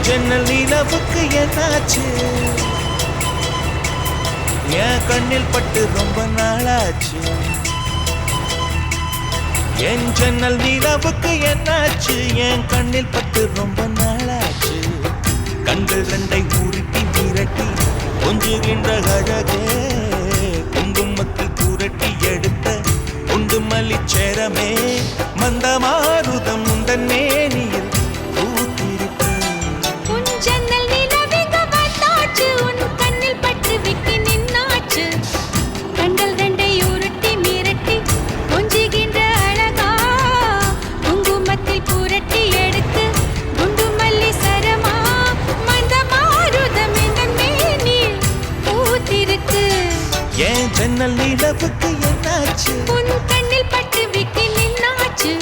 ஜன்னல் நிலவுக்கு என்னாச்சு என் கண்ணில் பட்டு ரொம்ப நாளாச்சு என் ஜன்னல் நிலவுக்கு என்னாச்சு என் கண்ணில் பட்டு ரொம்ப நாளாச்சு கண்கள் ரெண்டை உருட்டி மிரட்டி கொஞ்சுகின்ற அழகே குங்குமத்தில் புரட்டி எடுத்த குண்டு மல்லிச்சேரமே மந்தமாருதம் உந்தன் மேனியில் ஜன்னல் நிலவுக்கு என்னாச்சு உன் கண்ணில் பட்டு விட்டு நின்னாச்சு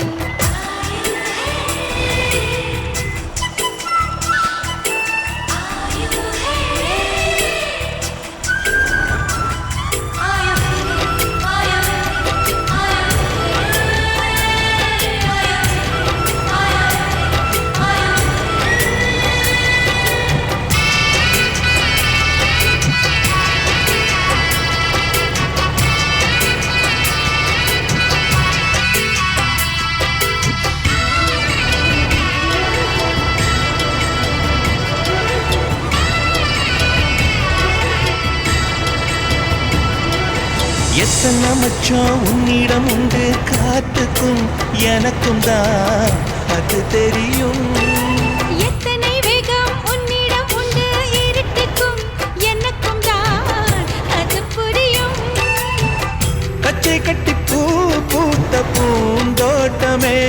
எத்தனை மச்சம் உன்னிடம் உண்டு காத்துக்கும் எனக்கும் தான் அது தெரியும் எத்தனை வேகம் உன்னிடம் உண்டு இருட்டுக்கும் எனக்கும் தான் அது புரியும் கச்சை கட்டி பூ பூத்த பூந்தோட்டமே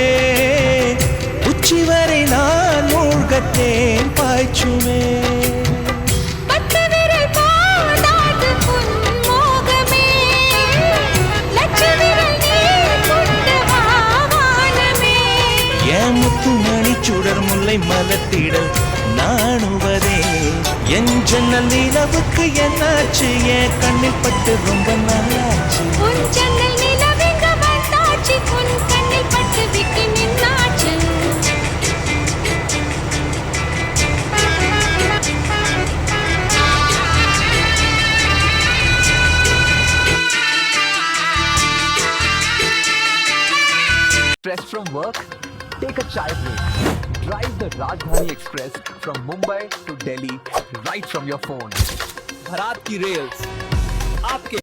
உச்சி வரை நான் மூழ்கத்தேன் பாய்ச்சுமே சுடர் முல்லை மலத்திடல் நாணுவதே என் ஜன்னல் நிலவுக்கு என்னாச்சு என் கண்ணில் பட்டு ரொம்ப நாளாச்சு உன் ஜன்னல் நிலவுக்கு வந்தாச்சு உன் கண்ணில் பட்டு விட்டு நின்னாச்சு Stress from work? Take a chai break. Drive the Rajdhani Express from Mumbai to Delhi right from your phone. Bharat ki rails. आपके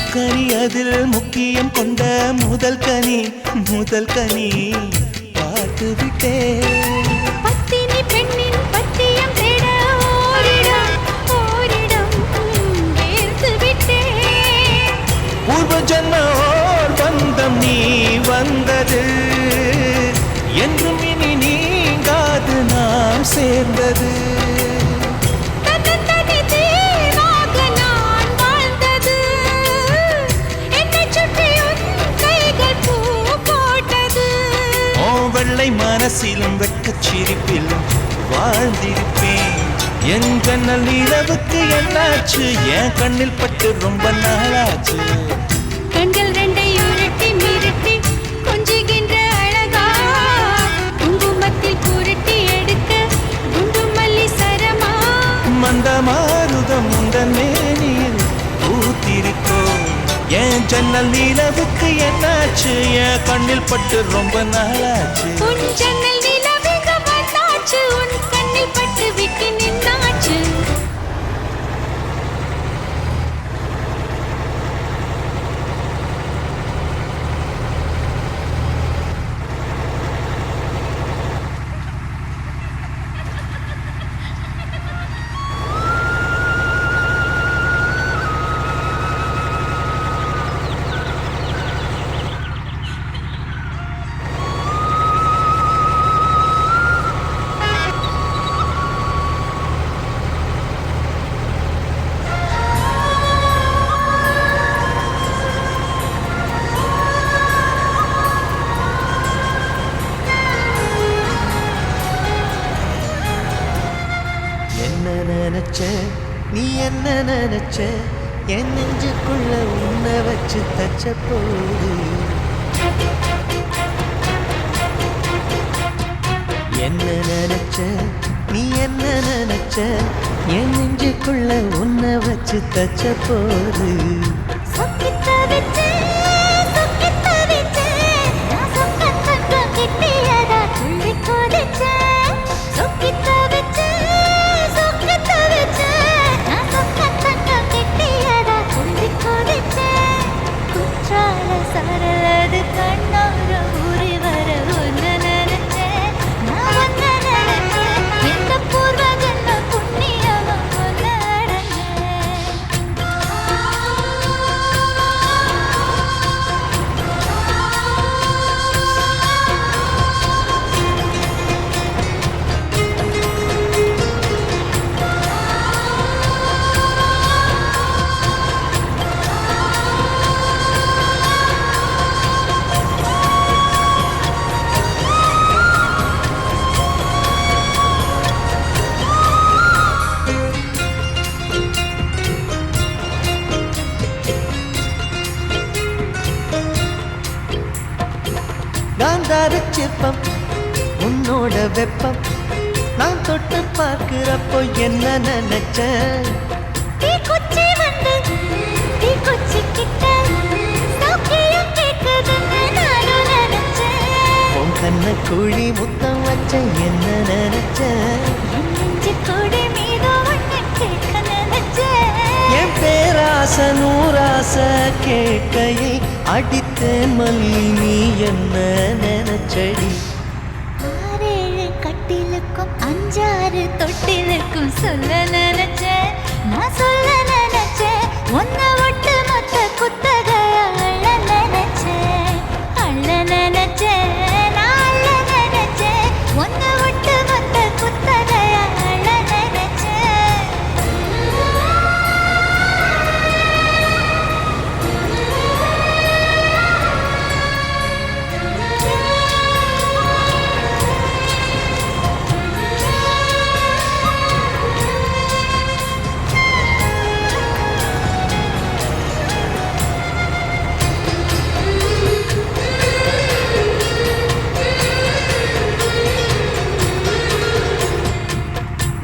முக்கனி அதில் முக்கியம் கொண்ட முதல் கனி பார்த்து விட்டேன் பத்தினி பெண்ணின் பத்தியம் தேட ஓரிடம் வேர்த்து விட்டேன் பூர்வ ஜன்ம ஓர் பந்தம் நீ வந்தது என்றும் இனி நீங்காது நாம் சேர்ந்தது மனசிலும் வெட்கச் சிரிப்பிலும் வாழ்ந்திருப்பேன் என் ஜன்னல் நிலவுக்கு என்னாச்சு என் கண்ணில் பட்டு ரொம்ப நாளாச்சு கண்கள் ரெண்டை உருட்டி மிரட்டி கொஞ்சுகின்ற அழகா குங்குமத்தில் புரட்டி எடுக்க குண்டு மல்லி சரமா மந்தமாருதம் உந்தன் மேனியில் பூத்திருக்கோ என் ஜன்னல் நிலவுக்கு என்னாச்சு என் கண்ணில் பட்டு ரொம்ப நாளாச்சு உன் ஜன்னல் நிலவுக்கு வந்தாச்சு உன் கண்ணில் பட்டு விட்டு நின்னாச்சு நினைச்ச நீ என்ன நினைச்ச என் நெஞ்சுக்குள்ள உன்னை வச்சு தச்ச போது என்ன நினைச்ச நீ என்ன நினைச்ச என் நெஞ்சுக்குள்ள உன்னை வச்சு தச்ச போது சரலது கண்ணோர ஊறி வர ஒன்னு நினைச்சேன் நான் ஒன்னு நினைச்சேன் எந்த பூர்வ ஜன்ம புண்ணியமும் ஒன்னு காந்தார சிற்பம் உன்னோட வெப்பம் நான் தொட்டு பார்க்கிறப்போ என்ன நினைச்சேன் கொச்சி வந்து கொச்சி கிட்ட சௌக்கியம் கேட்குதுன்னு நானும் நினைச்சேன் உன் கண்ண குழி முத்தம் வச்ச என்ன நினைச்சேன் என் நெஞ்சு கொடி மீது ஒன்னு கேட்க நினைச்சேன் என் பேராச நூறாச கேட்கையை அடித்தேன் மல்லி நீ என்ன நினைச்சடி 6 கட்டிலுக்கும் 5 தொட்டிலுக்கும் சொல்ல நினைச்சேன் நான் சொல்ல நினைச்சேன் ஒன்ன ஒட்டு மொத்த குத்தகைய அள்ள நினைச்சேன் நான் அள்ள நினைச்சேன் ஒன்ன ஒட்டு மொத்த குத்தகைய அள்ள நினைச்சேன்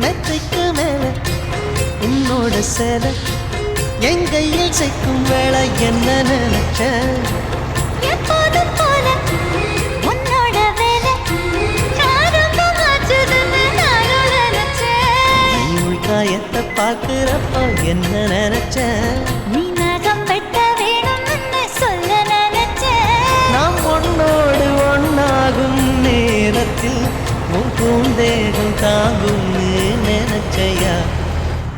மெத்தைக்கு மேல உன்னோட சேலை என் கையில் சேர்க்கும் வேலை என்ன நினைச்சேன் எப்போதும் போல உன்னோட வேலை யாரும் மாற்றுதுன்னு நானும் நினைச்சேன் நீ உள்காயத்தை பார்க்கிறப்போ என்ன நினைச்சேன் நீ நகம் வெட்ட வேணும்னு சொல்ல நினைச்சேன் நாம் ஒன்னோடு ஒன்னாகும் நேரத்தில் உன் பூந்தேகம் தாங்கும்னு நினைச்சையா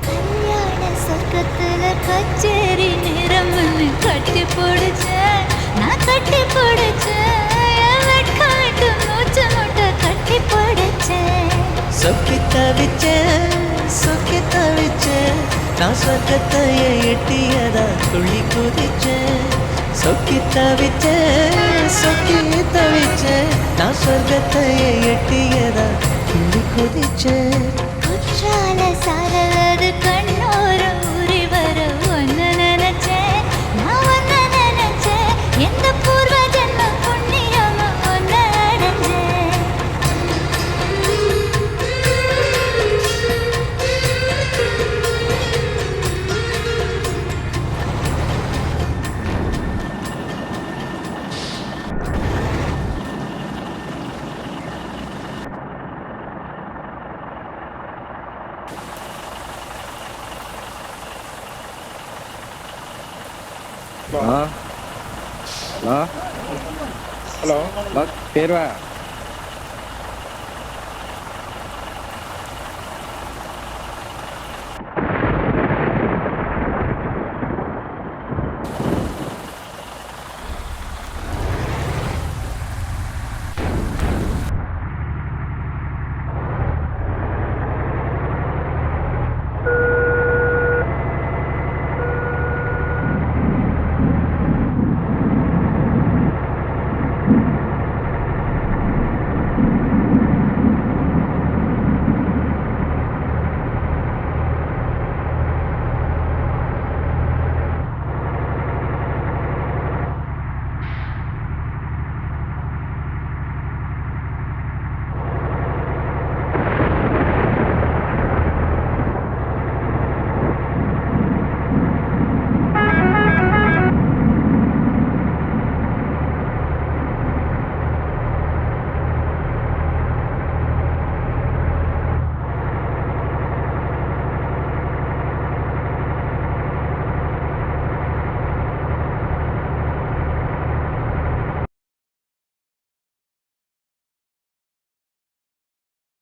கல்யாண சொர்க்கத்துல கச்சேரி நிறம்னு கட்டி போடுச்சேன் நான் கட்டி போடுச்சேன் என் வெட்கம் விட்டு மூச்சு முட்டை கட்டி போடுச்சேன் சொக்கி தவிச்சேன் நான் சொர்க்கத்தையே எட்டியதா துள்ளி குதிச்சேன் சொக்கி தவிச்சேன் நான் சொர்க்கத்தையே எட்டியதா துள்ளி குதிச்சேன் குற்றால சாரலது கண்ணோர ஊறி வர ஒன்னு நினைச்சேன் நான் ஒன்னு நினைச்சேன் எந்த பூர்வ ஜன்ம புண்ணியமும் ஒன்னு அடைஞ்சேன் హలో హలో పేరువా